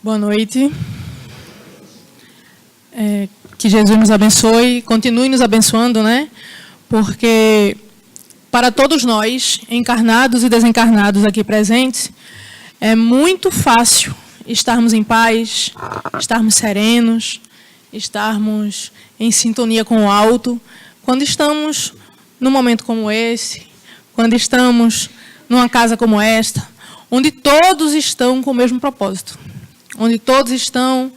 Boa noite. Que Jesus nos abençoe, continue nos abençoando, né? Porque para todos nós, encarnados e desencarnados aqui presentes, é muito fácil estarmos em paz, estarmos serenos, estarmos em sintonia com o alto, quando estamos num momento como esse, quando estamos numa casa como esta, onde todos estão com o mesmo propósito, onde todos estão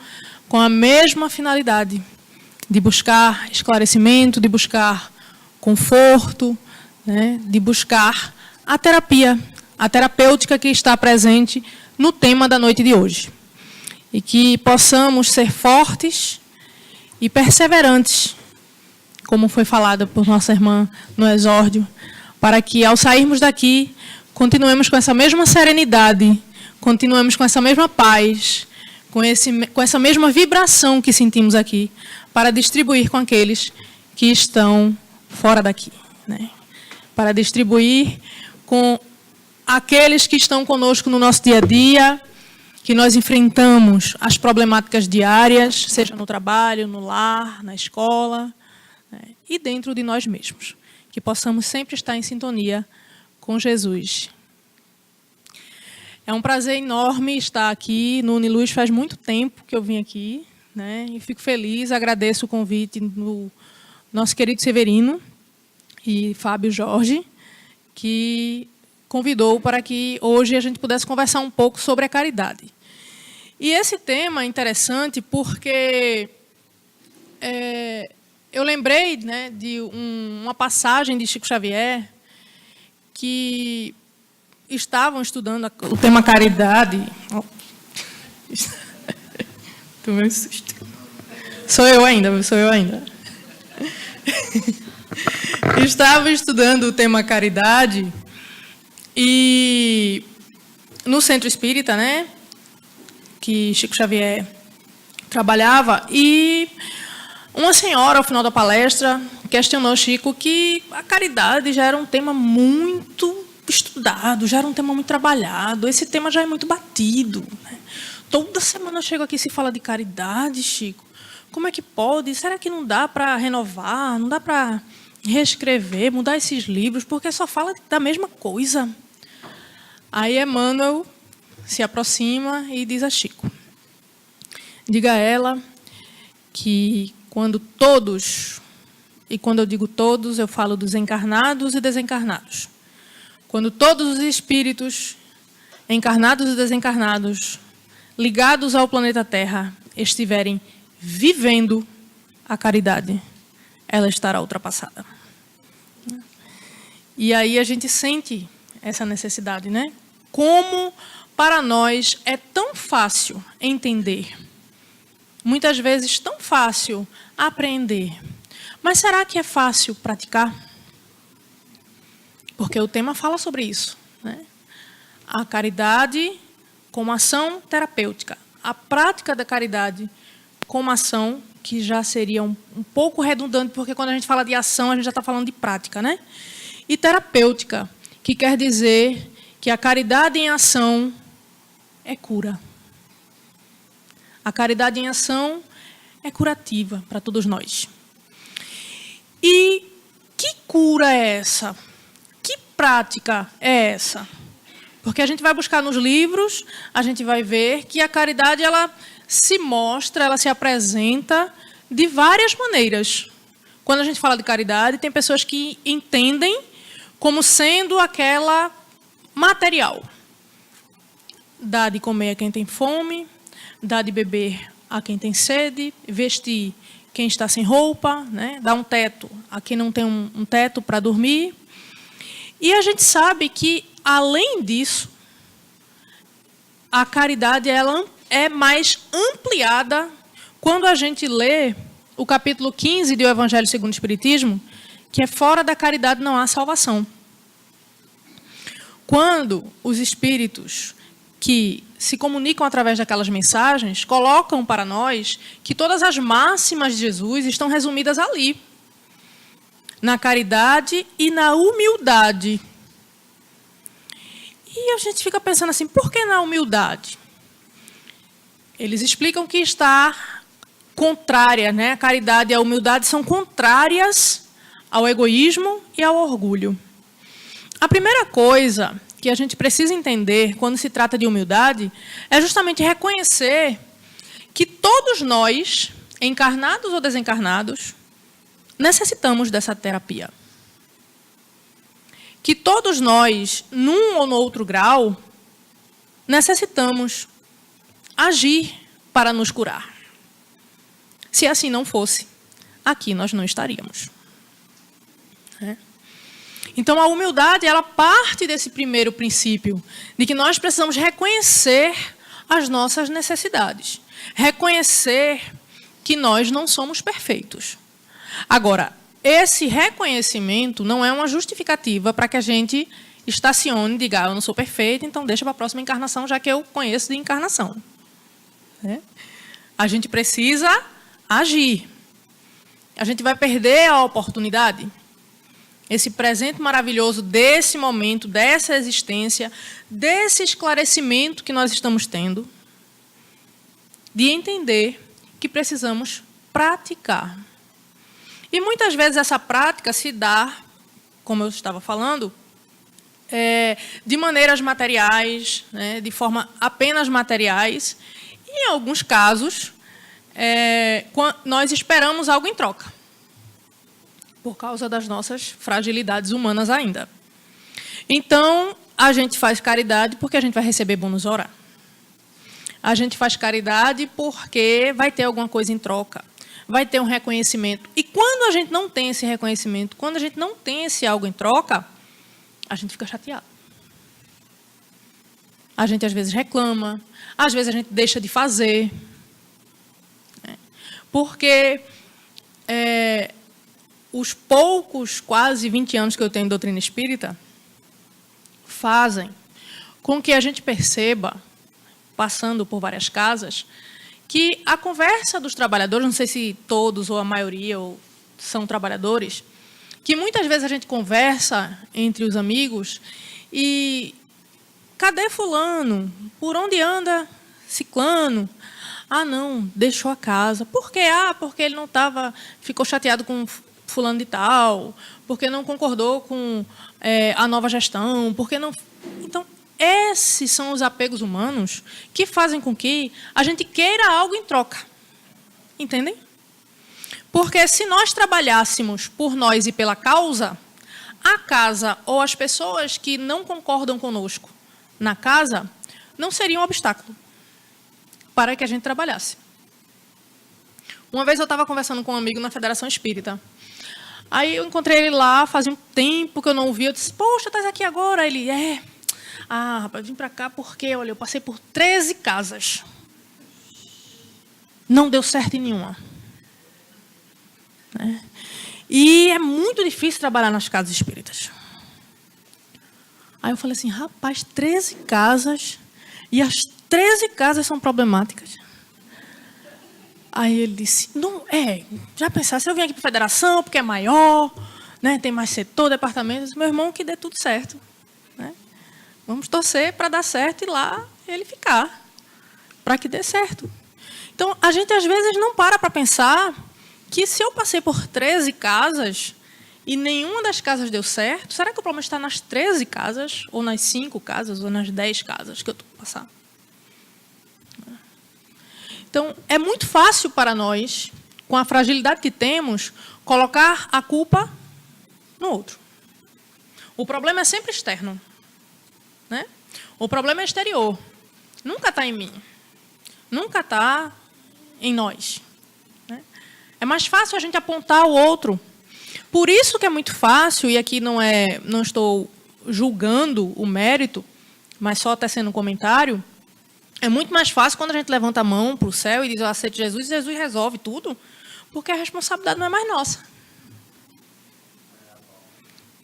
com a mesma finalidade de buscar esclarecimento, de buscar conforto, né, de buscar a terapia, a terapêutica que está presente no tema da noite de hoje. E que possamos ser fortes e perseverantes, como foi falado por nossa irmã no exórdio, para que, ao sairmos daqui, continuemos com essa mesma serenidade, continuemos com essa mesma paz, com essa mesma vibração que sentimos aqui, para distribuir com aqueles que estão fora daqui, né? Para distribuir com aqueles que estão conosco no nosso dia a dia, que nós enfrentamos as problemáticas diárias, seja no trabalho, no lar, na escola, né? E dentro de nós mesmos, que possamos sempre estar em sintonia com Jesus. É um prazer enorme estar aqui no Uniluz. Faz muito tempo que eu vim aqui, né? E fico feliz, agradeço o convite do nosso querido Severino e Fábio Jorge, que convidou para que hoje a gente pudesse conversar um pouco sobre a caridade. E esse tema é interessante porque eu lembrei, né, de uma passagem de Chico Xavier que estavam estudando o tema caridade. Tomei um susto. Sou eu ainda. Estava estudando o tema caridade e no Centro Espírita, né, que Chico Xavier trabalhava, e uma senhora, ao final da palestra, questionou Chico que a caridade já era um tema muito estudado, já era um tema muito trabalhado, esse tema já é muito batido, né? Toda semana eu chego aqui e se fala de caridade, Chico. Como é que pode? Será que não dá para renovar? Não dá para reescrever, mudar esses livros? Porque só fala da mesma coisa. Aí Emmanuel se aproxima e diz a Chico: diga a ela que quando todos, e quando eu digo todos, eu falo dos encarnados e desencarnados, quando todos os espíritos, encarnados e desencarnados, ligados ao planeta Terra, estiverem vivendo a caridade, ela estará ultrapassada. E aí a gente sente essa necessidade, né? Como para nós é tão fácil entender, muitas vezes tão fácil apreender, mas será que é fácil praticar? Porque o tema fala sobre isso, né? A caridade como ação terapêutica. A prática da caridade como ação, que já seria um pouco redundante, porque quando a gente fala de ação, a gente já está falando de prática, né? E terapêutica, que quer dizer que a caridade em ação é cura. A caridade em ação é curativa para todos nós. E que cura é essa? Que prática é essa? Porque a gente vai buscar nos livros, a gente vai ver que a caridade ela se mostra, ela se apresenta de várias maneiras. Quando a gente fala de caridade, tem pessoas que entendem como sendo aquela material. Dá de comer a quem tem fome, dá de beber a quem tem sede, vestir quem está sem roupa, né? Dá um teto a quem não tem um teto para dormir. E a gente sabe que, além disso, a caridade ela é mais ampliada quando a gente lê o capítulo 15 do Evangelho segundo o Espiritismo, que é fora da caridade não há salvação. Quando os espíritos que se comunicam através daquelas mensagens colocam para nós que todas as máximas de Jesus estão resumidas ali, na caridade e na humildade. E a gente fica pensando assim, por que na humildade? Eles explicam que está contrária, né? A caridade e a humildade são contrárias ao egoísmo e ao orgulho. A primeira coisa que a gente precisa entender quando se trata de humildade é justamente reconhecer que todos nós, encarnados ou desencarnados, necessitamos dessa terapia. Que todos nós, num ou no outro grau, necessitamos agir para nos curar. Se assim não fosse, aqui nós não estaríamos. Então, a humildade, ela parte desse primeiro princípio, de que nós precisamos reconhecer as nossas necessidades. Reconhecer que nós não somos perfeitos. Agora, esse reconhecimento não é uma justificativa para que a gente estacione e diga, eu não sou perfeito, então deixa para a próxima encarnação, já que eu conheço de encarnação. A gente precisa agir. A gente vai perder a oportunidade. Esse presente maravilhoso desse momento, dessa existência, desse esclarecimento que nós estamos tendo, de entender que precisamos praticar. E muitas vezes essa prática se dá, como eu estava falando, de maneiras materiais, né, de forma apenas materiais. E, em alguns casos, nós esperamos algo em troca, por causa das nossas fragilidades humanas ainda. Então, a gente faz caridade porque a gente vai receber bônus hora. A gente faz caridade porque vai ter alguma coisa em troca. Vai ter um reconhecimento. E quando a gente não tem esse reconhecimento, quando a gente não tem esse algo em troca, a gente fica chateado. A gente, às vezes, reclama. Às vezes, a gente deixa de fazer. Porque os poucos, quase 20 anos que eu tenho em doutrina espírita, fazem com que a gente perceba, passando por várias casas, que a conversa dos trabalhadores, não sei se todos ou a maioria são trabalhadores, que muitas vezes a gente conversa entre os amigos e cadê fulano? Por onde anda ciclano? Ah, não, deixou a casa. Por quê? Porque ele não estava, ficou chateado com fulano de tal, porque não concordou com a nova gestão, porque não... Então, esses são os apegos humanos que fazem com que a gente queira algo em troca. Entendem? Porque se nós trabalhássemos por nós e pela causa, a casa ou as pessoas que não concordam conosco na casa não seriam um obstáculo para que a gente trabalhasse. Uma vez eu estava conversando com um amigo na Federação Espírita. Aí eu encontrei ele lá, fazia um tempo que eu não o vi. Eu disse, poxa, estás aqui agora? Ele, rapaz, vim para cá porque, olha, eu passei por 13 casas. Não deu certo em nenhuma. E é muito difícil trabalhar nas casas espíritas. Aí eu falei assim, rapaz, 13 casas e as 13 casas são problemáticas. Aí ele disse, não, já pensasse, eu vim aqui para a federação porque é maior, né, tem mais setor, departamento. Eu disse, meu irmão, que dê tudo certo. Né? Vamos torcer para dar certo e lá ele ficar, para que dê certo. Então, a gente às vezes não para pensar que se eu passei por 13 casas e nenhuma das casas deu certo, será que o problema está nas 13 casas, ou nas 5 casas, ou nas 10 casas que eu estou passando? Então, é muito fácil para nós, com a fragilidade que temos, colocar a culpa no outro. O problema é sempre externo. Né? O problema é exterior. Nunca está em mim. Nunca está em nós. Né? É mais fácil a gente apontar o outro. Por isso que é muito fácil, e aqui não estou julgando o mérito, mas só tecendo um comentário, é muito mais fácil quando a gente levanta a mão para o céu e diz, eu aceito Jesus, e Jesus resolve tudo, porque a responsabilidade não é mais nossa.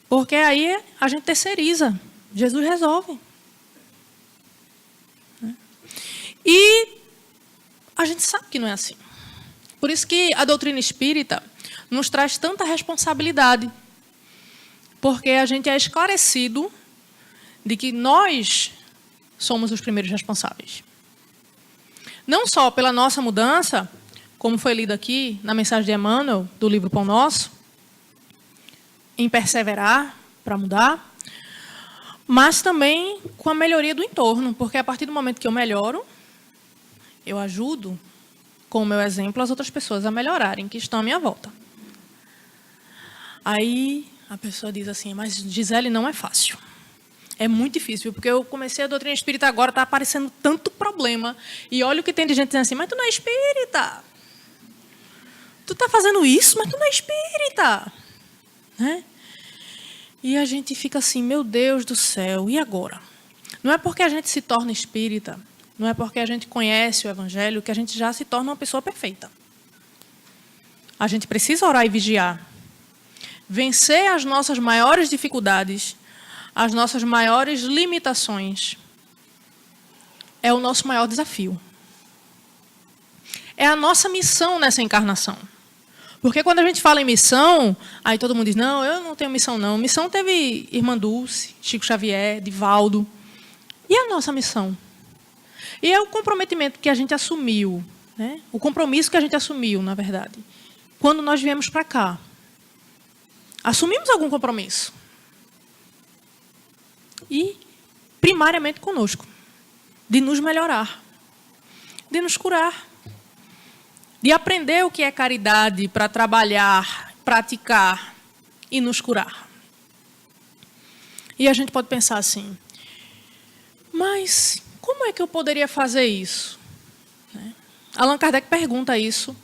Porque aí a gente terceiriza. Jesus resolve. E a gente sabe que não é assim. Por isso que a doutrina espírita nos traz tanta responsabilidade. Porque a gente é esclarecido de que nós somos os primeiros responsáveis. Não só pela nossa mudança, como foi lido aqui na mensagem de Emmanuel, do livro Pão Nosso, em perseverar para mudar, mas também com a melhoria do entorno, porque a partir do momento que eu melhoro, eu ajudo, com o meu exemplo, as outras pessoas a melhorarem, que estão à minha volta. Aí a pessoa diz assim, mas Gisele, não é fácil. É muito difícil, porque eu comecei a doutrina espírita agora, está aparecendo tanto problema. E olha o que tem de gente dizendo assim, mas tu não é espírita. Tu está fazendo isso, mas tu não é espírita. Né? E a gente fica assim, meu Deus do céu, e agora? Não é porque a gente se torna espírita, não é porque a gente conhece o Evangelho, que a gente já se torna uma pessoa perfeita. A gente precisa orar e vigiar. Vencer as nossas maiores dificuldades, as nossas maiores limitações, é o nosso maior desafio. É a nossa missão nessa encarnação. Porque quando a gente fala em missão, aí todo mundo diz, não, eu não tenho missão não. Missão teve Irmã Dulce, Chico Xavier, Divaldo. E a nossa missão? E é o comprometimento que a gente assumiu, né? O compromisso que a gente assumiu, na verdade, quando nós viemos para cá. Assumimos algum compromisso. E, primariamente, conosco. De nos melhorar. De nos curar. De aprender o que é caridade para trabalhar, praticar e nos curar. E a gente pode pensar assim, mas como é que eu poderia fazer isso? Allan Kardec pergunta isso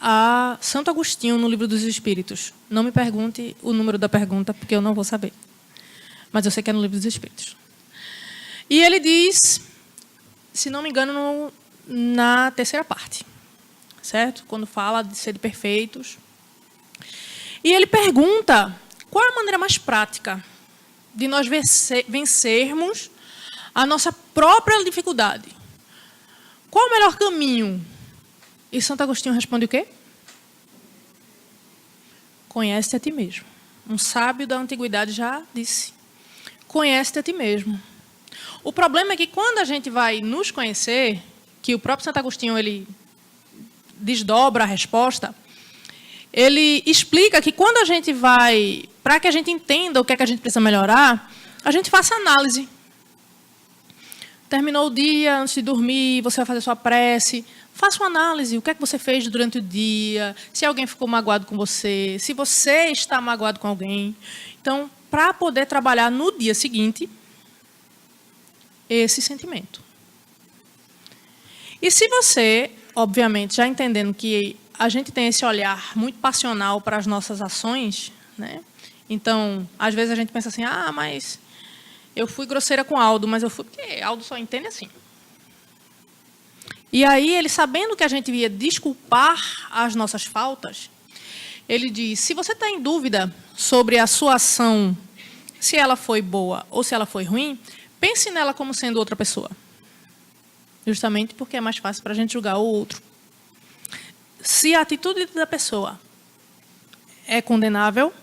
a Santo Agostinho no Livro dos Espíritos. Não me pergunte o número da pergunta, porque eu não vou saber. Mas eu sei que é no Livro dos Espíritos. E ele diz, se não me engano, na terceira parte, certo? Quando fala de ser perfeitos. E ele pergunta qual é a maneira mais prática de nós vencermos a nossa própria dificuldade. Qual o melhor caminho? E Santo Agostinho responde o quê? Conhece-te a ti mesmo. Um sábio da antiguidade já disse. Conhece-te a ti mesmo. O problema é que quando a gente vai nos conhecer, que o próprio Santo Agostinho ele desdobra a resposta, ele explica que quando a gente vai, para que a gente entenda o que é que a gente precisa melhorar, a gente faça análise. Terminou o dia, antes de dormir, você vai fazer sua prece. Faça uma análise, o que é que você fez durante o dia, se alguém ficou magoado com você, se você está magoado com alguém. Então, para poder trabalhar no dia seguinte, esse sentimento. E se você, obviamente, já entendendo que a gente tem esse olhar muito passional para as nossas ações, né? Então, às vezes a gente pensa assim, mas eu fui grosseira com Aldo, mas eu fui porque Aldo só entende assim. E aí, ele sabendo que a gente ia desculpar as nossas faltas, ele diz, se você está em dúvida sobre a sua ação, se ela foi boa ou se ela foi ruim, pense nela como sendo outra pessoa. Justamente porque é mais fácil para a gente julgar o outro. Se a atitude da pessoa é condenável,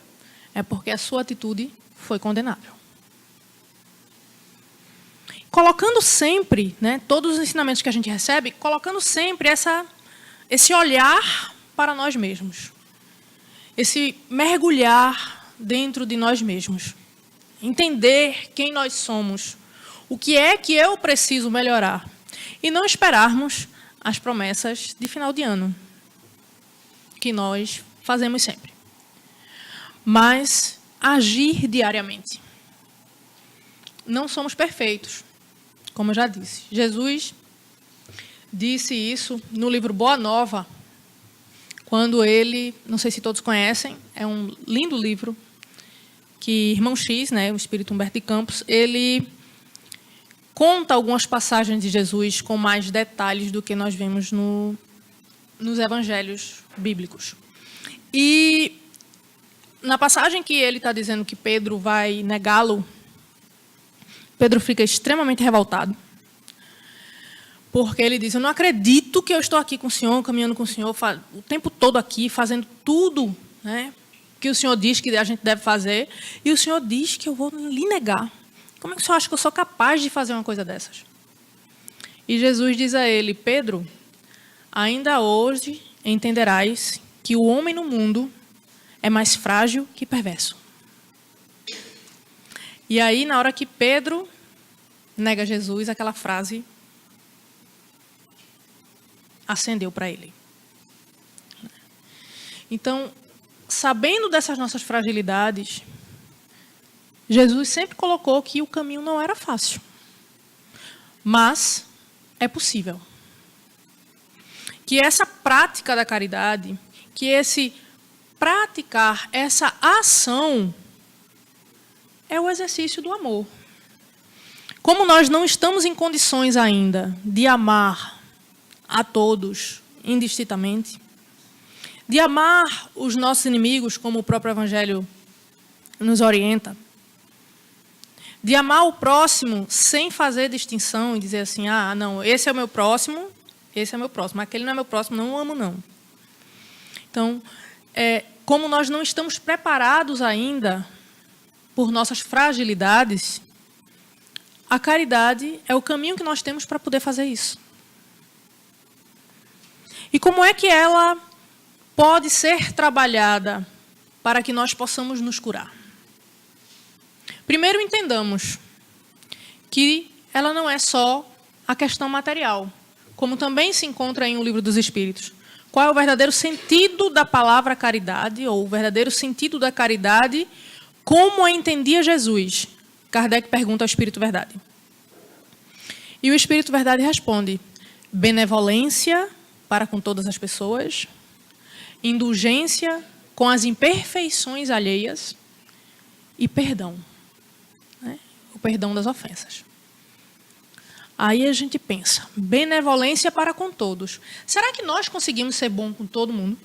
é porque a sua atitude foi condenável. Colocando sempre, né, todos os ensinamentos que a gente recebe, colocando sempre esse olhar para nós mesmos. Esse mergulhar dentro de nós mesmos. Entender quem nós somos. O que é que eu preciso melhorar. E não esperarmos as promessas de final de ano. Que nós fazemos sempre. Mas agir diariamente. Não somos perfeitos. Como eu já disse, Jesus disse isso no livro Boa Nova, quando ele, não sei se todos conhecem, é um lindo livro, que Irmão X, né, o Espírito Humberto de Campos, ele conta algumas passagens de Jesus com mais detalhes do que nós vemos nos evangelhos bíblicos. E na passagem que ele está dizendo que Pedro vai negá-lo, Pedro fica extremamente revoltado, porque ele diz, eu não acredito que eu estou aqui com o Senhor, caminhando com o Senhor, o tempo todo aqui, fazendo tudo, né, que o Senhor diz que a gente deve fazer, e o Senhor diz que eu vou lhe negar. Como é que o Senhor acha que eu sou capaz de fazer uma coisa dessas? E Jesus diz a ele: Pedro, ainda hoje entenderás que o homem no mundo é mais frágil que perverso. E aí, na hora que Pedro nega Jesus, aquela frase acendeu para ele. Então, sabendo dessas nossas fragilidades, Jesus sempre colocou que o caminho não era fácil, mas é possível. Que essa prática da caridade, que esse praticar essa ação é o exercício do amor. Como nós não estamos em condições ainda de amar a todos indistintamente, de amar os nossos inimigos, como o próprio Evangelho nos orienta, de amar o próximo sem fazer distinção e dizer assim, ah, não, esse é o meu próximo, aquele não é meu próximo, não o amo, não. Então, como nós não estamos preparados ainda por nossas fragilidades, a caridade é o caminho que nós temos para poder fazer isso. E como é que ela pode ser trabalhada para que nós possamos nos curar? Primeiro, entendamos que ela não é só a questão material, como também se encontra em O Livro dos Espíritos. Qual é o verdadeiro sentido da palavra caridade, ou o verdadeiro sentido da caridade, como a entendia Jesus? Kardec pergunta ao Espírito Verdade. E o Espírito Verdade responde: benevolência para com todas as pessoas, indulgência com as imperfeições alheias e perdão. Né? O perdão das ofensas. Aí a gente pensa, benevolência para com todos. Será que nós conseguimos ser bom com todo mundo?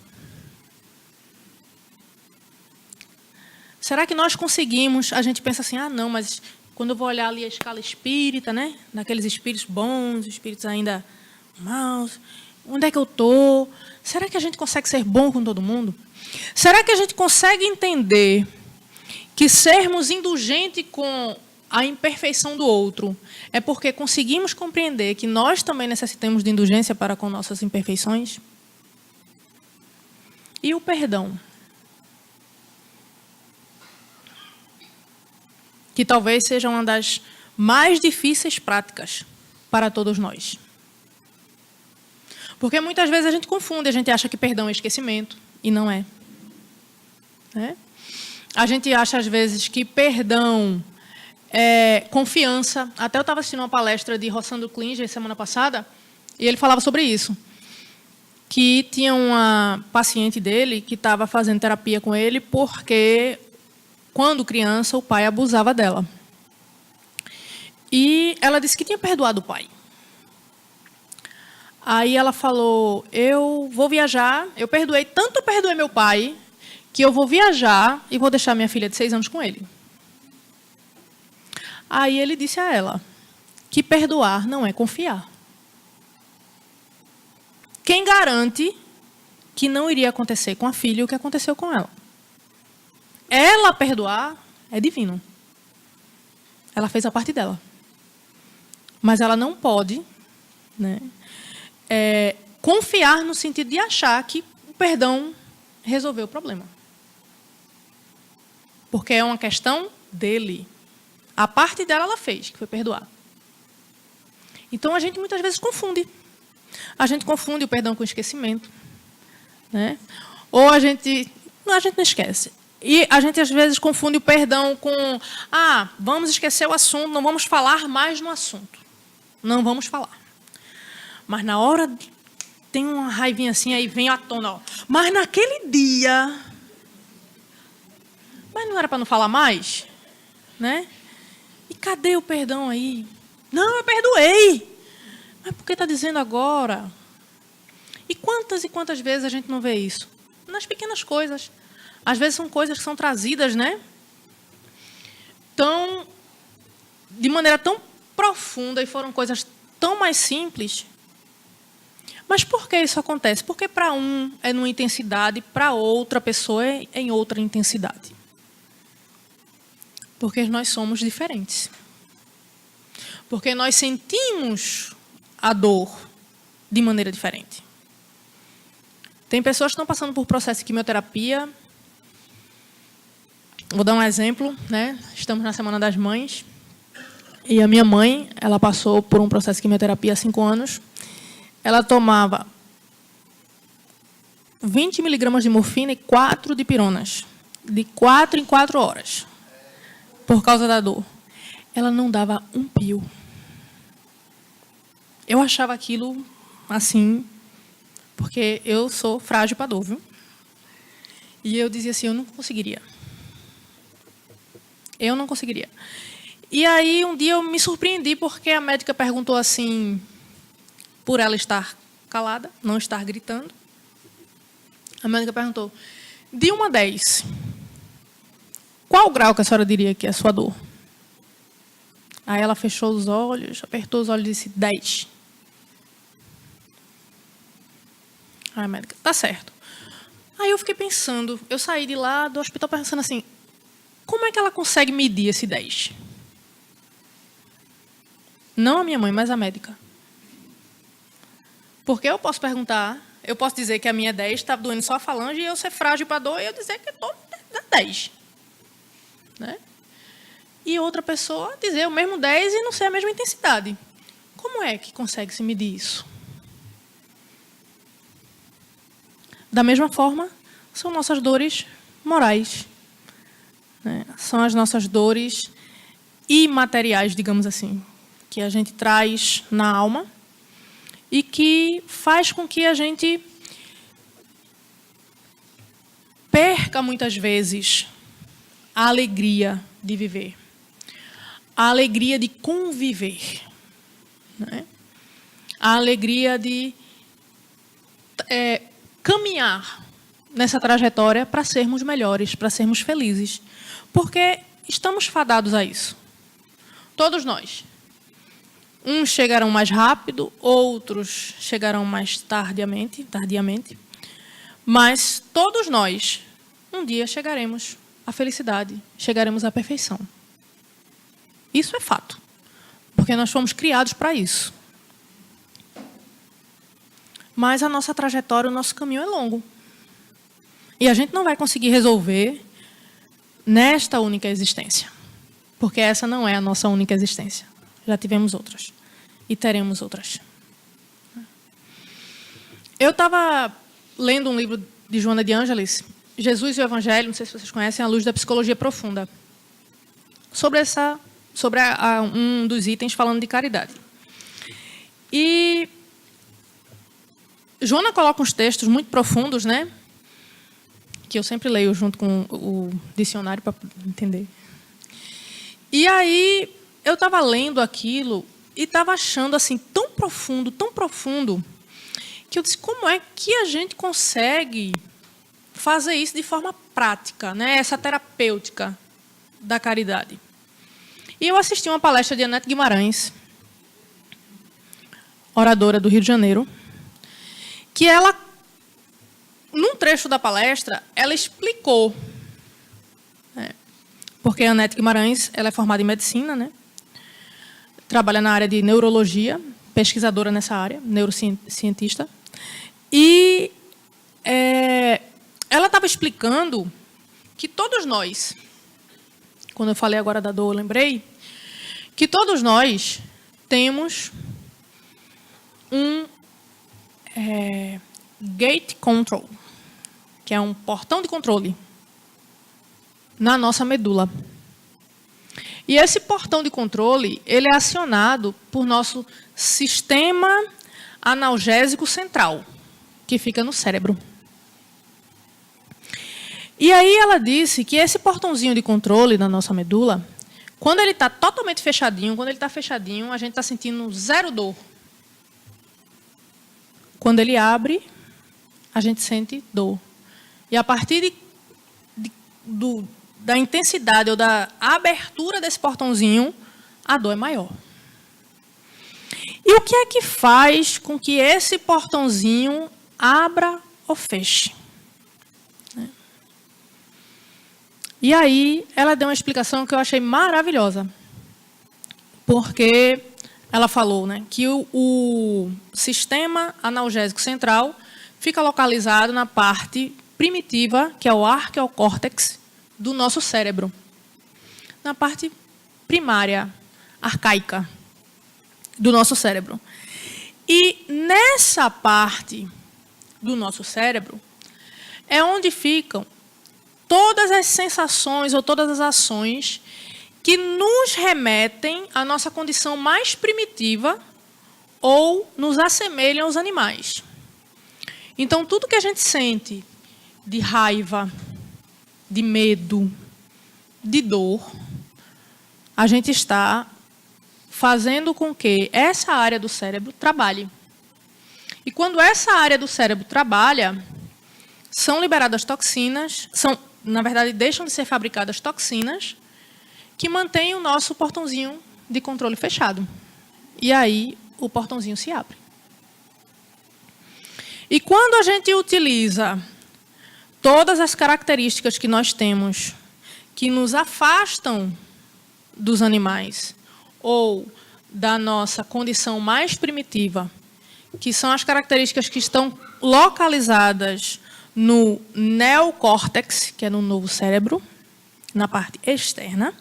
Será que nós conseguimos? A gente pensa assim, ah, não, mas quando eu vou olhar ali a escala espírita, né? Daqueles espíritos bons, espíritos ainda maus, onde é que eu estou? Será que a gente consegue ser bom com todo mundo? Será que a gente consegue entender que sermos indulgentes com a imperfeição do outro é porque conseguimos compreender que nós também necessitamos de indulgência para com nossas imperfeições? E o perdão? Que talvez seja uma das mais difíceis práticas para todos nós. Porque muitas vezes a gente confunde, a gente acha que perdão é esquecimento, e não é. A gente acha às vezes que perdão é confiança. Até eu estava assistindo uma palestra de Rossandro Klinger semana passada, e ele falava sobre isso. Que tinha uma paciente dele que estava fazendo terapia com ele porque, quando criança, o pai abusava dela. E ela disse que tinha perdoado o pai. Aí ela falou, eu vou viajar, tanto eu perdoei meu pai, que eu vou viajar e vou deixar minha filha de 6 anos com ele. Aí ele disse a ela que perdoar não é confiar. Quem garante que não iria acontecer com a filha o que aconteceu com ela? Ela perdoar é divino. Ela fez a parte dela. Mas ela não pode, né, confiar no sentido de achar que o perdão resolveu o problema. Porque é uma questão dele. A parte dela ela fez, que foi perdoar. Então a gente muitas vezes confunde. A gente confunde o perdão com o esquecimento. Né? Ou a gente não esquece. E a gente às vezes confunde o perdão com, vamos esquecer o assunto, não vamos falar mais no assunto. Não vamos falar. Mas na hora tem uma raivinha assim, aí vem à tona, ó. Mas naquele dia, mas não era para não falar mais? Né? E cadê o perdão aí? Não, eu perdoei. Mas por que está dizendo agora? E quantas vezes a gente não vê isso? Nas pequenas coisas. Às vezes são coisas que são trazidas, né? De maneira tão profunda, e foram coisas tão mais simples. Mas por que isso acontece? Porque para um é numa intensidade, para outra pessoa é em outra intensidade. Porque nós somos diferentes. Porque nós sentimos a dor de maneira diferente. Tem pessoas que estão passando por processo de quimioterapia. Vou dar um exemplo, né? Estamos na Semana das Mães. E a minha mãe, ela passou por um processo de quimioterapia há 5 anos. Ela tomava 20 miligramas de morfina e 4 de pironas, de 4 em 4 horas, por causa da dor. Ela não dava um pio. Eu achava aquilo assim, porque eu sou frágil para dor, viu? E eu dizia assim, eu não conseguiria. Eu não conseguiria. E aí, um dia eu me surpreendi, porque a médica perguntou assim, por ela estar calada, não estar gritando. A médica perguntou, de 1 a 10, qual o grau que a senhora diria que é a sua dor? Aí ela fechou os olhos, apertou os olhos e disse, 10. Aí a médica, tá certo. Aí eu fiquei pensando, eu saí de lá do hospital pensando assim, como é que ela consegue medir esse 10? Não a minha mãe, mas a médica. Porque eu posso perguntar, eu posso dizer que a minha 10 estava doendo só a falange e eu ser frágil para dor e eu dizer que estou na 10. Né? E outra pessoa dizer o mesmo 10 e não ser a mesma intensidade. Como é que consegue se medir isso? Da mesma forma, são nossas dores morais. Né? São as nossas dores imateriais, digamos assim, que a gente traz na alma e que faz com que a gente perca, muitas vezes, a alegria de viver, a alegria de conviver, né? A alegria de caminhar nessa trajetória para sermos melhores, para sermos felizes, porque estamos fadados a isso. Todos nós. Uns chegarão mais rápido, outros chegarão mais tardiamente, mas todos nós, um dia chegaremos à felicidade, chegaremos à perfeição. Isso é fato, porque nós fomos criados para isso. Mas a nossa trajetória, o nosso caminho é longo. E a gente não vai conseguir resolver nesta única existência, porque essa não é a nossa única existência. Já tivemos outras. E teremos outras. Eu estava lendo um livro de Joana de Ângeles, Jesus e o Evangelho, não sei se vocês conhecem, à luz da psicologia profunda, sobre um dos itens falando de caridade. E Joana coloca uns textos muito profundos, né? Que eu sempre leio junto com o dicionário para entender. E aí eu estava lendo aquilo e estava achando assim tão profundo, que eu disse, como é que a gente consegue fazer isso de forma prática, né? Essa terapêutica da caridade. E eu assisti uma palestra de Anete Guimarães, oradora do Rio de Janeiro, que ela, num trecho da palestra, ela explicou, porque a Anete Guimarães, ela é formada em medicina, né? Trabalha na área de neurologia, pesquisadora nessa área, neurocientista. E ela estava explicando que todos nós, quando eu falei agora da dor, eu lembrei, que todos nós temos um gate control, que é um portão de controle na nossa medula. E esse portão de controle, ele é acionado por nosso sistema analgésico central, que fica no cérebro. E aí ela disse que esse portãozinho de controle na nossa medula, quando ele está totalmente fechadinho, a gente está sentindo zero dor. Quando ele abre, a gente sente dor. E a partir da intensidade ou da abertura desse portãozinho, a dor é maior. E o que é que faz com que esse portãozinho abra ou feche? E aí, ela deu uma explicação que eu achei maravilhosa. Porque ela falou, né, que o sistema analgésico central fica localizado na parte primitiva, que é o arqueocórtex do nosso cérebro. Na parte primária, arcaica do nosso cérebro. E nessa parte do nosso cérebro é onde ficam todas as sensações ou todas as ações que nos remetem à nossa condição mais primitiva ou nos assemelham aos animais. Então, tudo que a gente sente de raiva, de medo, de dor, a gente está fazendo com que essa área do cérebro trabalhe. E quando essa área do cérebro trabalha, são liberadas toxinas, na verdade, deixam de ser fabricadas toxinas que mantêm o nosso portãozinho de controle fechado. E aí, o portãozinho se abre. E quando a gente utiliza todas as características que nós temos que nos afastam dos animais ou da nossa condição mais primitiva, que são as características que estão localizadas no neocórtex, que é no novo cérebro, na parte externa,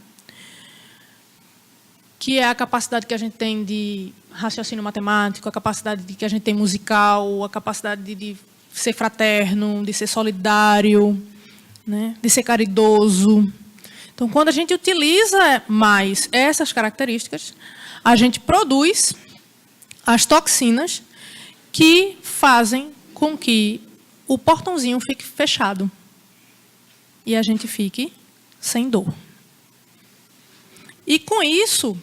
que é a capacidade que a gente tem de raciocínio matemático, a capacidade que a gente tem musical, a capacidade de ser fraterno, de ser solidário, né, de ser caridoso. Então, quando a gente utiliza mais essas características, a gente produz as toxinas que fazem com que o portãozinho fique fechado e a gente fique sem dor. E com isso,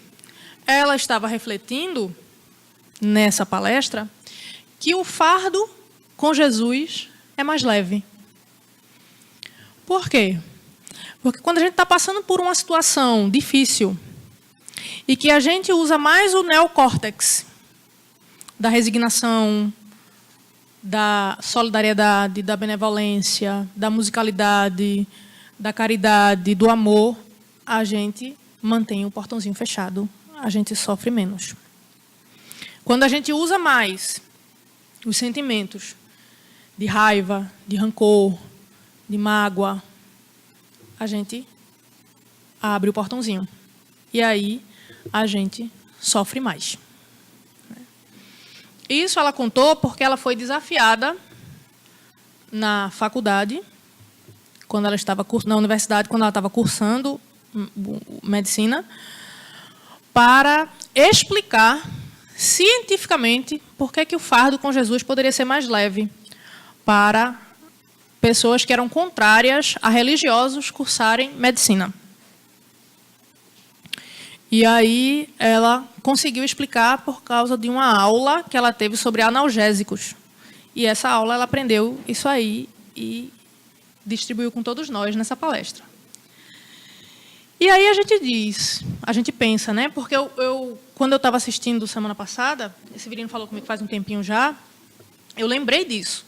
ela estava refletindo, nessa palestra, que o fardo com Jesus é mais leve. Por quê? Porque quando a gente está passando por uma situação difícil e que a gente usa mais o neocórtex da resignação, da solidariedade, da benevolência, da musicalidade, da caridade, do amor, a gente mantém o portãozinho fechado, a gente sofre menos. Quando a gente usa mais os sentimentos de raiva, de rancor, de mágoa, a gente abre o portãozinho. E aí a gente sofre mais. Isso ela contou porque ela foi desafiada na faculdade, quando ela estava na universidade, quando ela estava cursando medicina, para explicar cientificamente por que o fardo com Jesus poderia ser mais leve para pessoas que eram contrárias a religiosos cursarem medicina. E aí ela conseguiu explicar por causa de uma aula que ela teve sobre analgésicos. E essa aula ela aprendeu isso aí e distribuiu com todos nós nessa palestra. E aí a gente pensa, né? Porque quando eu estava assistindo semana passada, esse Virino falou comigo faz um tempinho já, eu lembrei disso.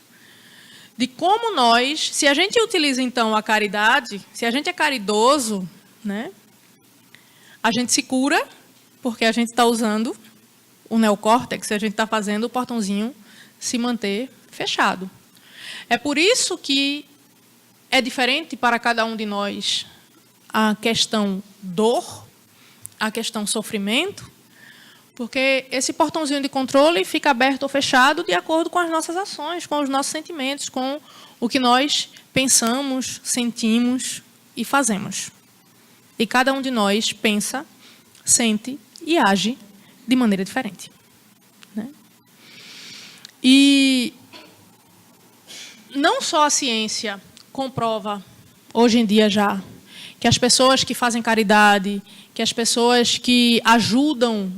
De como nós, se a gente utiliza então a caridade, se a gente é caridoso, né? A gente se cura, porque a gente está usando o neocórtex, a gente está fazendo o portãozinho se manter fechado. É por isso que é diferente para cada um de nós a questão dor, a questão sofrimento, porque esse portãozinho de controle fica aberto ou fechado de acordo com as nossas ações, com os nossos sentimentos, com o que nós pensamos, sentimos e fazemos. E cada um de nós pensa, sente e age de maneira diferente. Né? E não só a ciência comprova, hoje em dia já, que as pessoas que fazem caridade, que as pessoas que ajudam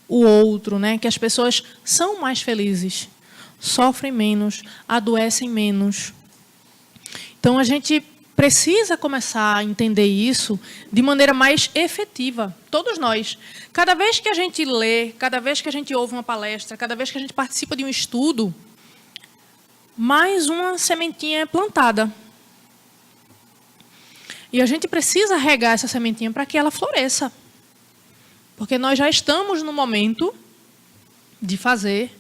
o outro, né, que as pessoas são mais felizes, sofrem menos, adoecem menos. Então, a gente precisa começar a entender isso de maneira mais efetiva, todos nós. Cada vez que a gente lê, cada vez que a gente ouve uma palestra, cada vez que a gente participa de um estudo, mais uma sementinha é plantada. E a gente precisa regar essa sementinha para que ela floresça. Porque nós já estamos no momento de fazer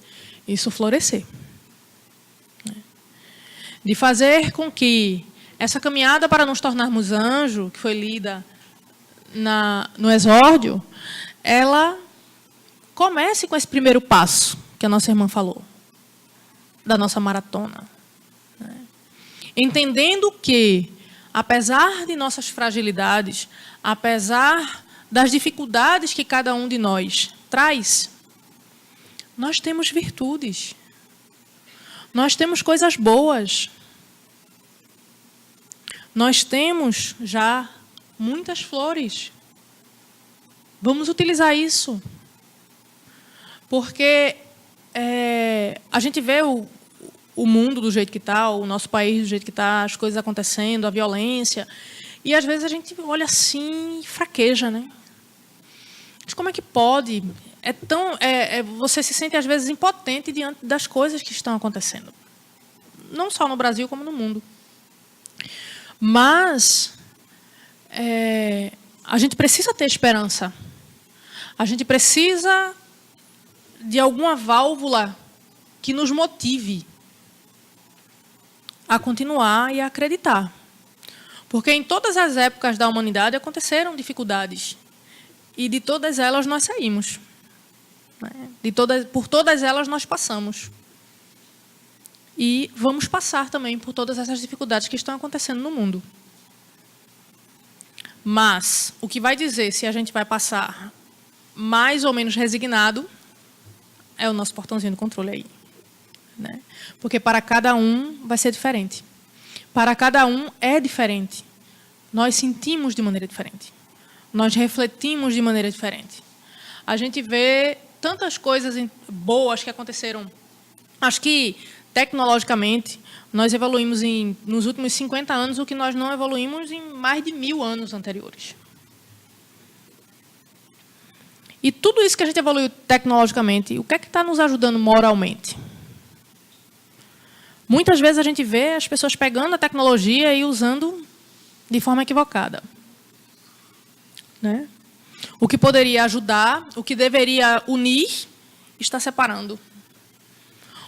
isso florescer. De fazer com que essa caminhada para nos tornarmos anjo, que foi lida no exórdio, ela comece com esse primeiro passo que a nossa irmã falou, da nossa maratona. Entendendo que, apesar de nossas fragilidades, apesar das dificuldades que cada um de nós traz, nós temos virtudes. Nós temos coisas boas. Nós temos já muitas flores. Vamos utilizar isso. Porque a gente vê o mundo do jeito que está, o nosso país do jeito que está, as coisas acontecendo, a violência. E, às vezes, a gente olha assim e fraqueja, né? Mas como é que pode? Você se sente, às vezes, impotente diante das coisas que estão acontecendo. Não só no Brasil, como no mundo. Mas a gente precisa ter esperança. A gente precisa de alguma válvula que nos motive a continuar e a acreditar. Porque em todas as épocas da humanidade aconteceram dificuldades. E de todas elas nós saímos. Por todas elas nós passamos. E vamos passar também por todas essas dificuldades que estão acontecendo no mundo. Mas o que vai dizer se a gente vai passar mais ou menos resignado é o nosso portãozinho do controle aí. Né? Porque para cada um vai ser diferente. Para cada um é diferente. Nós sentimos de maneira diferente. Nós refletimos de maneira diferente. A gente vê tantas coisas boas que aconteceram. Acho que, tecnologicamente, nós evoluímos nos últimos 50 anos o que nós não evoluímos em mais de 1000 anos anteriores. E tudo isso que a gente evoluiu tecnologicamente, o que é que está nos ajudando moralmente? Muitas vezes a gente vê as pessoas pegando a tecnologia e usando de forma equivocada. Né? O que poderia ajudar, o que deveria unir, está separando.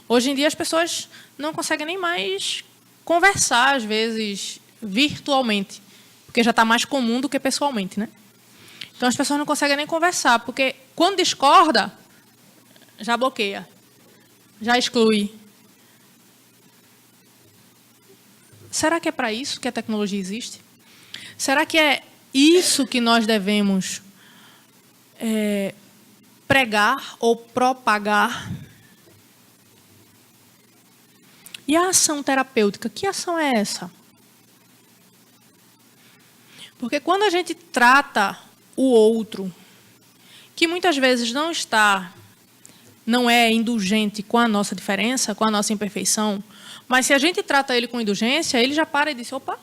Hoje em dia as pessoas não conseguem nem mais conversar, às vezes, virtualmente, porque já está mais comum do que pessoalmente. Né? Então as pessoas não conseguem nem conversar, porque quando discorda, já bloqueia, já exclui. Será que é para isso que a tecnologia existe? Será que é isso que nós devemos pregar ou propagar? E a ação terapêutica, que ação é essa? Porque quando a gente trata o outro, que muitas vezes não é indulgente com a nossa diferença, com a nossa imperfeição, mas se a gente trata ele com indulgência, ele já para e diz, opa,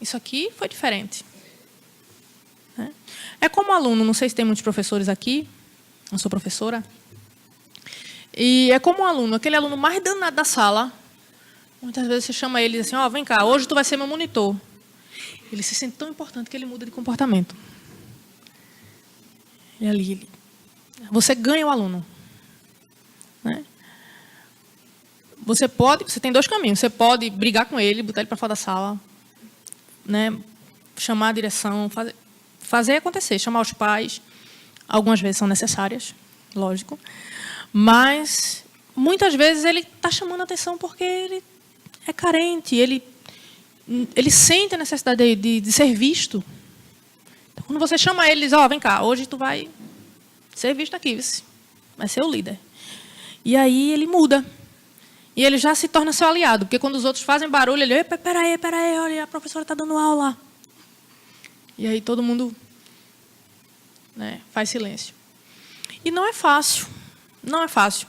isso aqui foi diferente. É como aluno, não sei se tem muitos professores aqui, eu sou professora, e é como um aluno, aquele aluno mais danado da sala, muitas vezes você chama ele e diz assim, vem cá, hoje tu vai ser meu monitor. Ele se sente tão importante que ele muda de comportamento. E ali, você ganha o aluno. Né? Você tem 2 caminhos. Você pode brigar com ele, botar ele para fora da sala, né? Chamar a direção, fazer acontecer, chamar os pais. Algumas vezes são necessárias, lógico. Mas, muitas vezes, ele está chamando a atenção porque ele é carente, ele sente a necessidade de ser visto. Então, quando você chama ele, diz, vem cá, hoje tu vai ser visto aqui, vai ser o líder. E aí ele muda. E ele já se torna seu aliado, porque quando os outros fazem barulho, ele, peraí, olha, a professora está dando aula. E aí todo mundo, né, faz silêncio. E não é fácil. Não é fácil.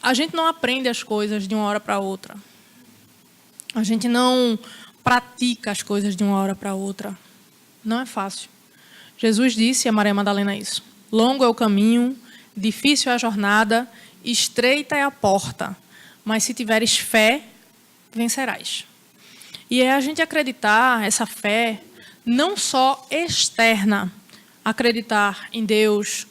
A gente não aprende as coisas de uma hora para outra. A gente não pratica as coisas de uma hora para outra. Não é fácil. Jesus disse a Maria Madalena isso. Longo é o caminho, difícil é a jornada, estreita é a porta, mas se tiveres fé, vencerás. E é a gente acreditar, essa fé, não só externa, acreditar em Deus,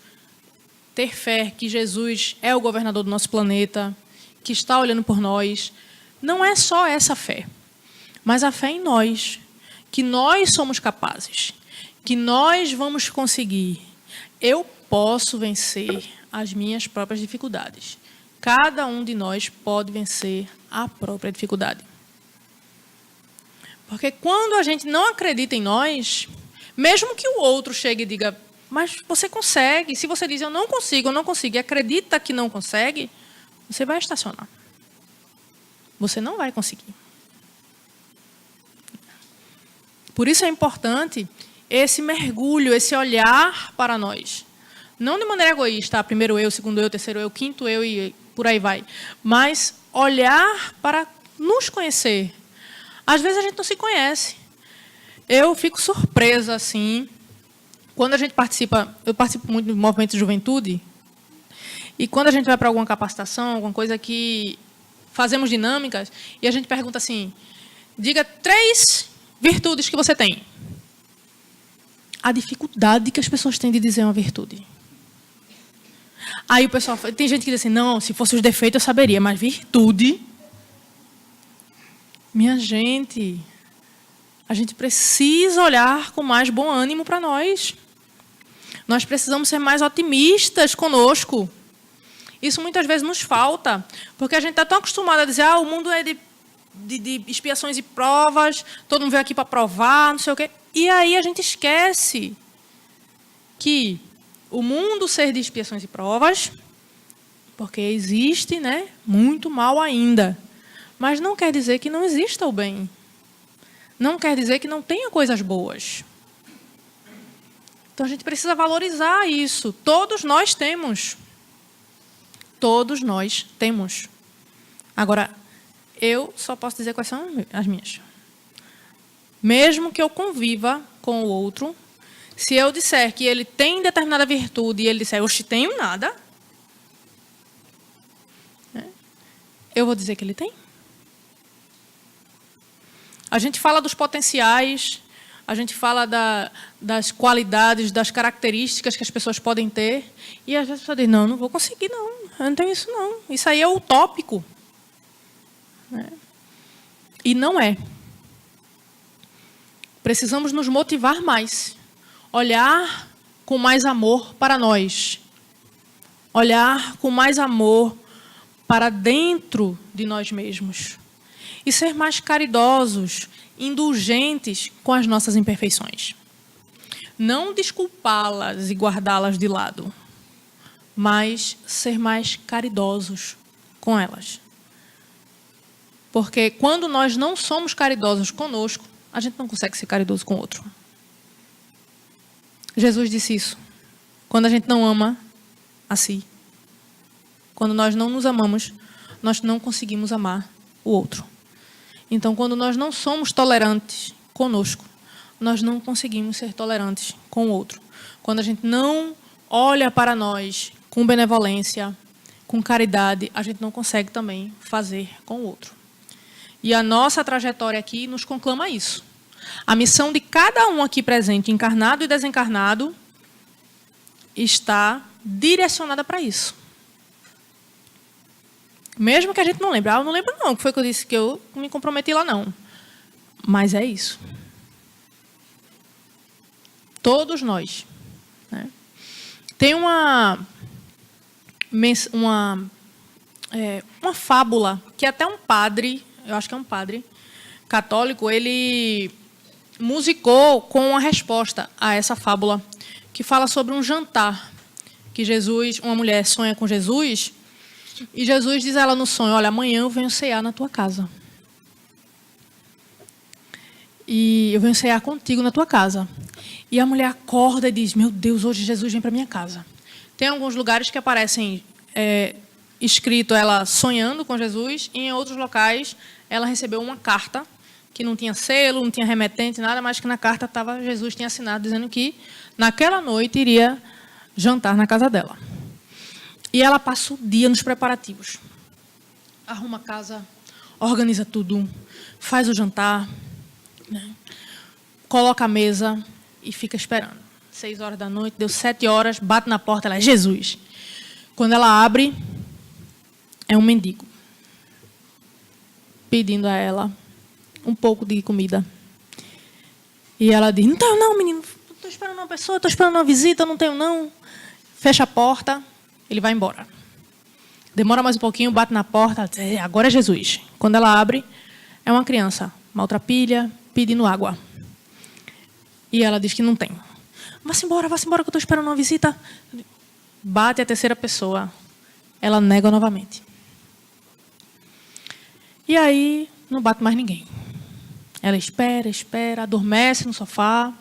ter fé que Jesus é o governador do nosso planeta, que está olhando por nós, não é só essa fé, mas a fé em nós, que nós somos capazes, que nós vamos conseguir. Eu posso vencer as minhas próprias dificuldades. Cada um de nós pode vencer a própria dificuldade. Porque quando a gente não acredita em nós, mesmo que o outro chegue e diga, mas você consegue. Se você diz, eu não consigo, e acredita que não consegue, você vai estacionar. Você não vai conseguir. Por isso é importante esse mergulho, esse olhar para nós. Não de maneira egoísta, primeiro eu, segundo eu, terceiro eu, quinto eu e por aí vai. Mas olhar para nos conhecer. Às vezes a gente não se conhece. Eu fico surpresa, assim, quando a gente participa, eu participo muito do movimento de juventude, e quando a gente vai para alguma capacitação, alguma coisa que fazemos dinâmicas, e a gente pergunta assim, diga 3 virtudes que você tem. A dificuldade que as pessoas têm de dizer uma virtude. Aí o pessoal, tem gente que diz assim, não, se fosse os defeitos eu saberia, mas virtude, minha gente, a gente precisa olhar com mais bom ânimo para nós. Nós precisamos ser mais otimistas conosco. Isso muitas vezes nos falta, porque a gente está tão acostumado a dizer, o mundo é de expiações e provas, todo mundo veio aqui para provar, não sei o quê. E aí a gente esquece que o mundo ser de expiações e provas, porque existe, né, muito mal ainda. Mas não quer dizer que não exista o bem. Não quer dizer que não tenha coisas boas. Então a gente precisa valorizar isso. Todos nós temos. Todos nós temos. Agora, eu só posso dizer quais são as minhas. Mesmo que eu conviva com o outro, se eu disser que ele tem determinada virtude e ele disser, oxe, tenho nada, eu vou dizer que ele tem. A gente fala dos potenciais, a gente fala das qualidades, das características que as pessoas podem ter, e às vezes a pessoa diz, não vou conseguir, não, eu não tenho isso, não. Isso aí é utópico. E não é. Precisamos nos motivar mais, olhar com mais amor para nós, olhar com mais amor para dentro de nós mesmos e ser mais caridosos, indulgentes com as nossas imperfeições. Não desculpá-las e guardá-las de lado, mas ser mais caridosos com elas. Porque quando nós não somos caridosos conosco, a gente não consegue ser caridoso com o outro. Jesus disse isso. Quando a gente não ama a si, quando nós não nos amamos, nós não conseguimos amar o outro. Então, quando nós não somos tolerantes conosco, nós não conseguimos ser tolerantes com o outro. Quando a gente não olha para nós com benevolência, com caridade, a gente não consegue também fazer com o outro. E a nossa trajetória aqui nos conclama isso. A missão de cada um aqui presente, encarnado e desencarnado, está direcionada para isso. Mesmo que a gente não lembre. Eu não lembro não, que foi que eu disse que eu me comprometi lá não. Mas é isso. Todos nós. Né? Tem uma fábula que até um padre, eu acho que é um padre católico, ele musicou com uma resposta a essa fábula, que fala sobre um jantar que uma mulher sonha com Jesus, e Jesus diz a ela no sonho, olha, amanhã eu venho cear na tua casa. E eu venho cear contigo na tua casa. E a mulher acorda e diz, meu Deus, hoje Jesus vem para minha casa. Tem alguns lugares que aparecem escrito ela sonhando com Jesus, e em outros locais ela recebeu uma carta que não tinha selo, não tinha remetente, nada, mas que na carta Jesus tinha assinado dizendo que naquela noite iria jantar na casa dela. E ela passa o dia nos preparativos. Arruma a casa, organiza tudo, faz o jantar, né? Coloca a mesa e fica esperando. 6 horas da noite, deu 7 horas, bate na porta, ela é Jesus. Quando ela abre, é um mendigo pedindo a ela um pouco de comida. E ela diz, não, menino, estou esperando uma pessoa, estou esperando uma visita, não tenho não. Fecha a porta, ele vai embora. Demora mais um pouquinho, bate na porta, diz, agora é Jesus. Quando ela abre, é uma criança, maltrapilha, pedindo água. E ela diz que não tem. Vá-se embora, que eu estou esperando uma visita. Bate a terceira pessoa. Ela nega novamente. E aí, não bate mais ninguém. Ela espera, adormece no sofá.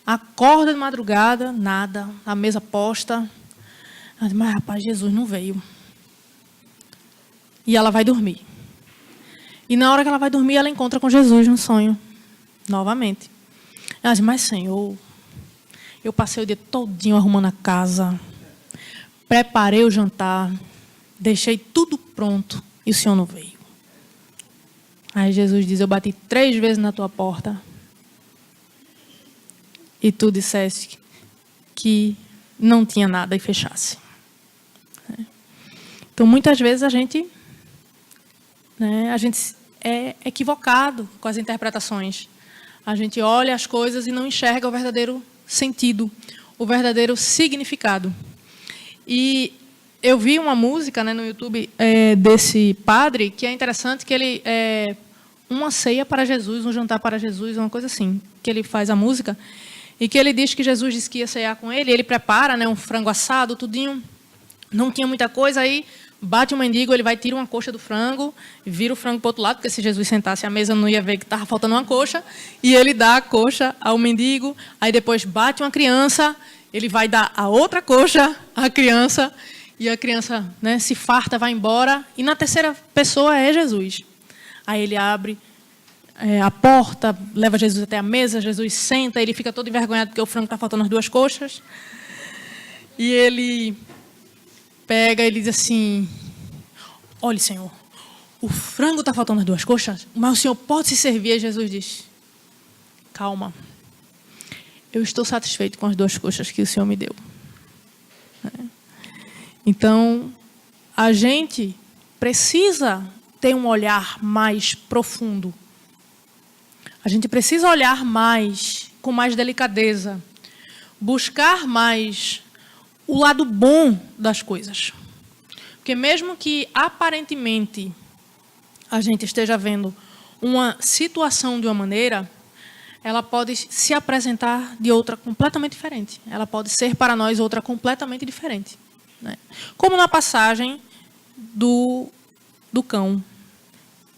Acorda de madrugada, nada. A mesa posta. Ela diz, mas rapaz, Jesus não veio. E ela vai dormir. E na hora que ela vai dormir, ela encontra com Jesus no sonho. Novamente. Ela diz, mas Senhor, eu passei o dia todinho arrumando a casa. Preparei o jantar. Deixei tudo pronto. E o Senhor não veio. Aí Jesus diz, eu bati 3 vezes na tua porta. E tu disseste que não tinha nada e fechasse. Então, muitas vezes a gente é equivocado com as interpretações. A gente olha as coisas e não enxerga o verdadeiro sentido, o verdadeiro significado. E eu vi uma música, no YouTube desse padre, que é interessante, que ele uma ceia para Jesus, um jantar para Jesus, uma coisa assim, que ele faz a música, e que ele diz que Jesus disse que ia ceiar com ele, ele prepara um frango assado, tudinho, não tinha muita coisa, aí bate um mendigo, ele vai tirar uma coxa do frango, vira o frango para o outro lado, porque se Jesus sentasse à mesa não ia ver que estava faltando uma coxa, e ele dá a coxa ao mendigo, aí depois bate uma criança, ele vai dar a outra coxa à criança, e a criança se farta, vai embora, e na terceira pessoa é Jesus. Aí ele abre a porta, leva Jesus até a mesa, Jesus senta, ele fica todo envergonhado porque o frango está faltando as 2 coxas, e ele pega e diz assim, olhe, Senhor, o frango está faltando as 2 coxas, mas o Senhor pode se servir. E Jesus diz, calma, eu estou satisfeito com as 2 coxas que o Senhor me deu. Então, a gente precisa ter um olhar mais profundo. A gente precisa olhar mais, com mais delicadeza, buscar mais o lado bom das coisas. Porque mesmo que aparentemente a gente esteja vendo uma situação de uma maneira, ela pode se apresentar de outra completamente diferente. Ela pode ser para nós outra completamente diferente. Como na passagem do cão,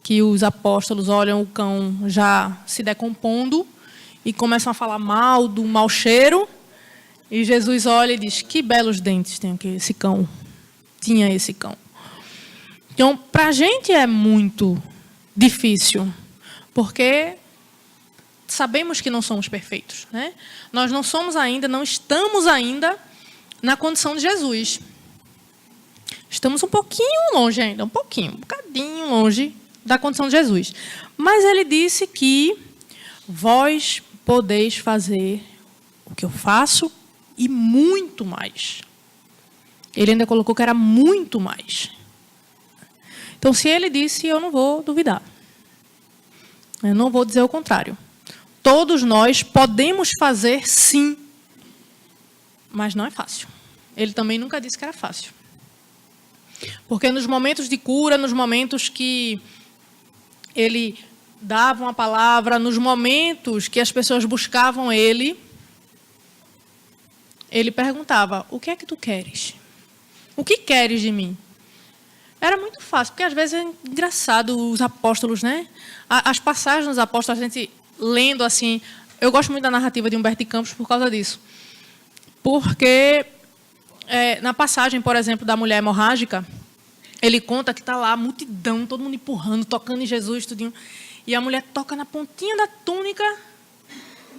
que os apóstolos olham o cão já se decompondo e começam a falar mal do mau cheiro, e Jesus olha e diz, que belos dentes tem esse cão. Tinha esse cão. Então, para a gente é muito difícil, porque sabemos que não somos perfeitos. Nós não somos ainda, não estamos ainda na condição de Jesus. Estamos um pouquinho longe ainda, um bocadinho longe da condição de Jesus. Mas ele disse que vós podeis fazer o que eu faço e muito mais. Ele ainda colocou que era muito mais. Então, se ele disse, eu não vou duvidar. Eu não vou dizer o contrário. Todos nós podemos fazer, sim, mas não é fácil. Ele também nunca disse que era fácil. Porque nos momentos de cura, nos momentos que ele dava uma palavra, nos momentos que as pessoas buscavam ele perguntava, o que é que tu queres? O que queres de mim? Era muito fácil, porque às vezes é engraçado os apóstolos, As passagens dos apóstolos, a gente lendo assim, eu gosto muito da narrativa de Humberto de Campos por causa disso. Porque na passagem, por exemplo, da mulher hemorrágica, ele conta que está lá a multidão, todo mundo empurrando, tocando em Jesus, tudinho, e a mulher toca na pontinha da túnica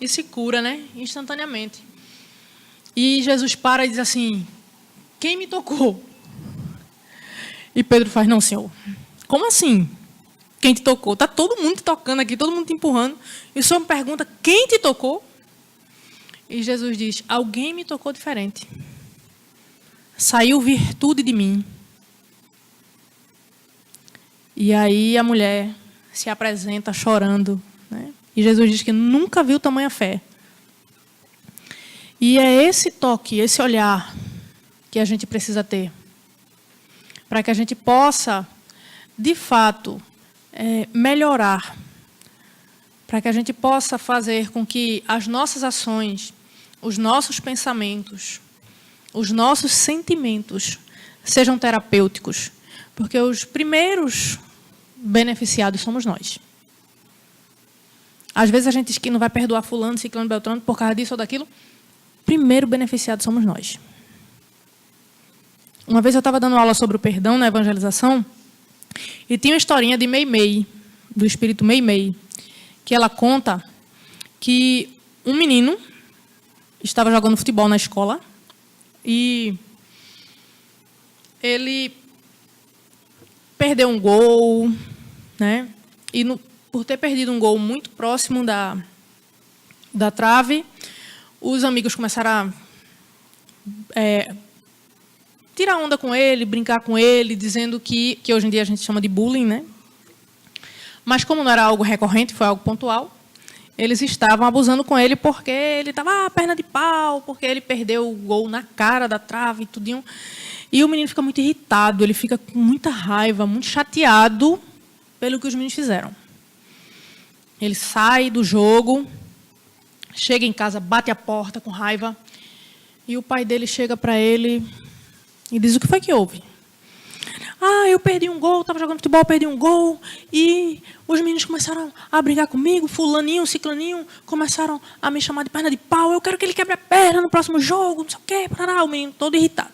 e se cura, instantaneamente. E Jesus para e diz assim, quem me tocou? E Pedro faz, não, Senhor, como assim? Quem te tocou? Está todo mundo te tocando aqui, todo mundo te empurrando. E o Senhor me pergunta, quem te tocou? E Jesus diz, alguém me tocou diferente. saiu virtude de mim. E aí a mulher se apresenta chorando, né? E Jesus diz que nunca viu tamanha fé. E é esse toque, esse olhar que a gente precisa ter, para que a gente possa, de fato, melhorar, para que a gente possa fazer com que as nossas ações, os nossos pensamentos, os nossos sentimentos sejam terapêuticos, porque os primeiros beneficiados somos nós. Às vezes a gente diz que não vai perdoar fulano, ciclano, beltrano por causa disso ou daquilo. Primeiro beneficiado somos nós. Uma vez eu estava dando aula sobre o perdão na evangelização e tinha uma historinha de Meimei, do espírito Meimei, que ela conta que um menino estava jogando futebol na escola e ele perdeu um gol, né? E por ter perdido um gol muito próximo da trave, os amigos começaram a tirar onda com ele, brincar com ele, dizendo que hoje em dia a gente chama de bullying, né? Mas como não era algo recorrente, foi algo pontual, eles estavam abusando com ele porque ele estava perna de pau, porque ele perdeu o gol na cara da trave e tudinho. E o menino fica muito irritado, ele fica com muita raiva, muito chateado pelo que os meninos fizeram. Ele sai do jogo, chega em casa, bate a porta com raiva, e o pai dele chega para ele e diz: o que foi que houve? Eu perdi um gol, estava jogando futebol, perdi um gol, e os meninos começaram a brigar comigo, fulaninho, ciclaninho, começaram a me chamar de perna de pau, eu quero que ele quebre a perna no próximo jogo, não sei o quê, parará, o menino todo irritado.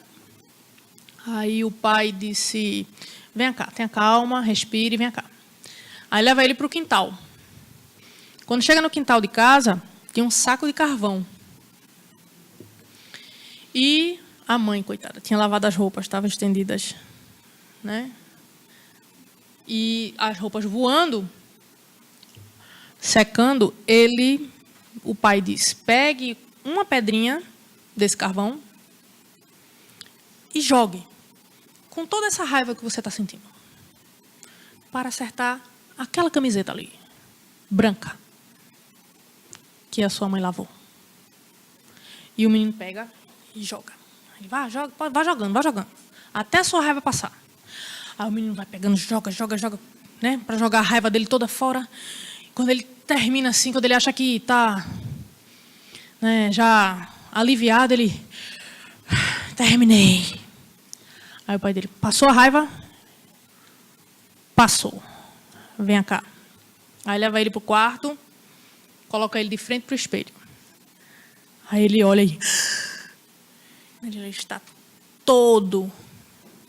Aí o pai disse: vem cá, tenha calma, respire, vem cá. Aí leva ele para o quintal. Quando chega no quintal de casa, tinha um saco de carvão. E a mãe, coitada, tinha lavado as roupas, estavam estendidas, né? E as roupas voando, secando, o pai disse: pegue uma pedrinha desse carvão e jogue com toda essa raiva que você está sentindo para acertar aquela camiseta ali, branca, que a sua mãe lavou. E o menino pega e joga. Ele vai jogando, até a sua raiva passar. Aí o menino vai pegando, joga, né, para jogar a raiva dele toda fora. Quando ele termina assim, quando ele acha que está, né, já aliviado, ele: terminei. Aí o pai dele: passou a raiva? Passou. Vem cá. Aí leva ele para o quarto, coloca ele de frente para o espelho. Aí ele olha e ele está todo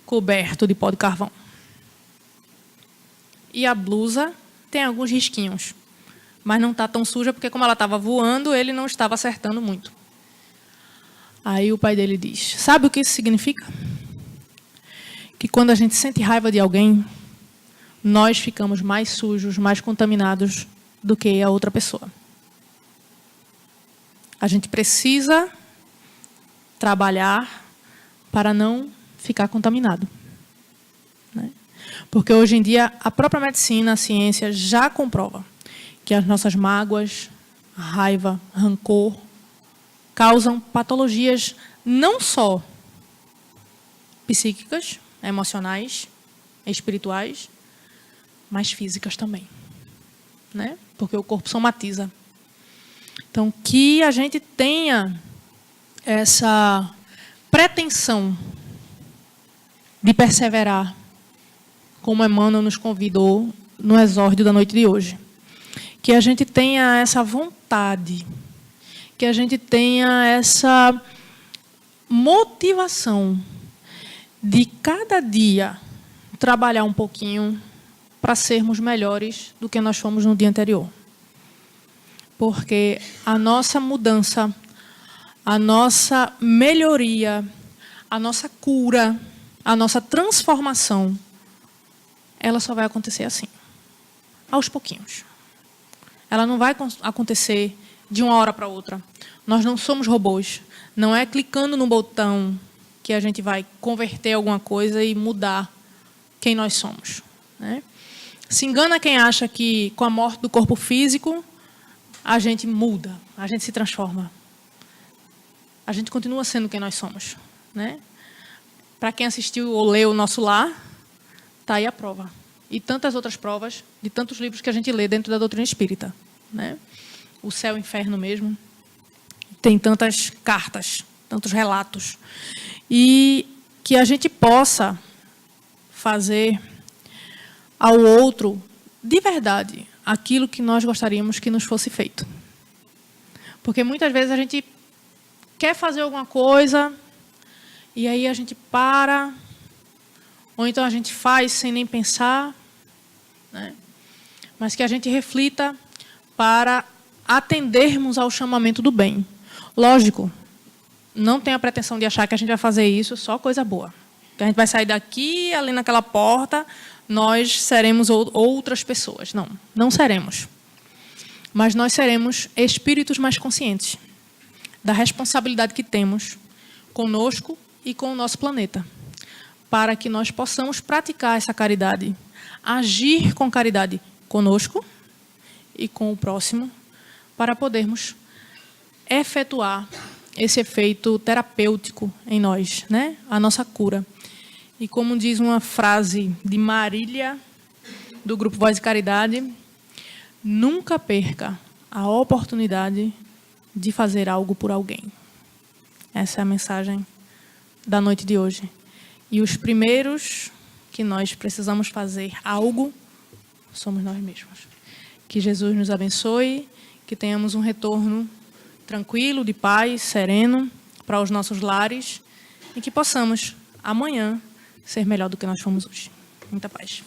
coberto de pó de carvão. E a blusa tem alguns risquinhos, mas não está tão suja, porque como ela estava voando, ele não estava acertando muito. Aí o pai dele diz: sabe o que isso significa? Que quando a gente sente raiva de alguém, nós ficamos mais sujos, mais contaminados do que a outra pessoa. A gente precisa trabalhar para não ficar contaminado, né? Porque hoje em dia a própria medicina, a ciência já comprova que as nossas mágoas, raiva, rancor causam patologias não só psíquicas, emocionais, espirituais, mas físicas também, né? Porque o corpo somatiza. Então, que a gente tenha essa pretensão de perseverar, como Emmanuel nos convidou no exórdio da noite de hoje. Que a gente tenha essa vontade, que a gente tenha essa motivação de cada dia trabalhar um pouquinho para sermos melhores do que nós fomos no dia anterior. Porque a nossa mudança, a nossa melhoria, a nossa cura, a nossa transformação, ela só vai acontecer assim, aos pouquinhos. Ela não vai acontecer de uma hora para outra. Nós não somos robôs. Não é clicando no botão que a gente vai converter alguma coisa e mudar quem nós somos, né? Se engana quem acha que com a morte do corpo físico a gente muda, a gente se transforma. A gente continua sendo quem nós somos, né? Para quem assistiu ou leu o Nosso Lar, está aí a prova. E tantas outras provas de tantos livros que a gente lê dentro da doutrina espírita, né? O Céu e o Inferno mesmo. Tem tantas cartas, tantos relatos. E que a gente possa fazer ao outro, de verdade, aquilo que nós gostaríamos que nos fosse feito. Porque muitas vezes a gente quer fazer alguma coisa e aí a gente para, ou então a gente faz sem nem pensar, né? Mas que a gente reflita para atendermos ao chamamento do bem. Lógico, não tenho a pretensão de achar que a gente vai fazer isso só coisa boa. Que a gente vai sair daqui, ali naquela porta, nós seremos outras pessoas. Não, não seremos. Mas nós seremos espíritos mais conscientes da responsabilidade que temos conosco e com o nosso planeta, para que nós possamos praticar essa caridade, agir com caridade conosco e com o próximo, para podermos efetuar esse efeito terapêutico em nós, né? A nossa cura. E como diz uma frase de Marília, do Grupo Voz e Caridade, nunca perca a oportunidade de fazer algo por alguém. Essa é a mensagem da noite de hoje. E os primeiros que nós precisamos fazer algo somos nós mesmos. Que Jesus nos abençoe, que tenhamos um retorno tranquilo, de paz, sereno, para os nossos lares e que possamos, amanhã, ser melhor do que nós fomos hoje. Muita paz.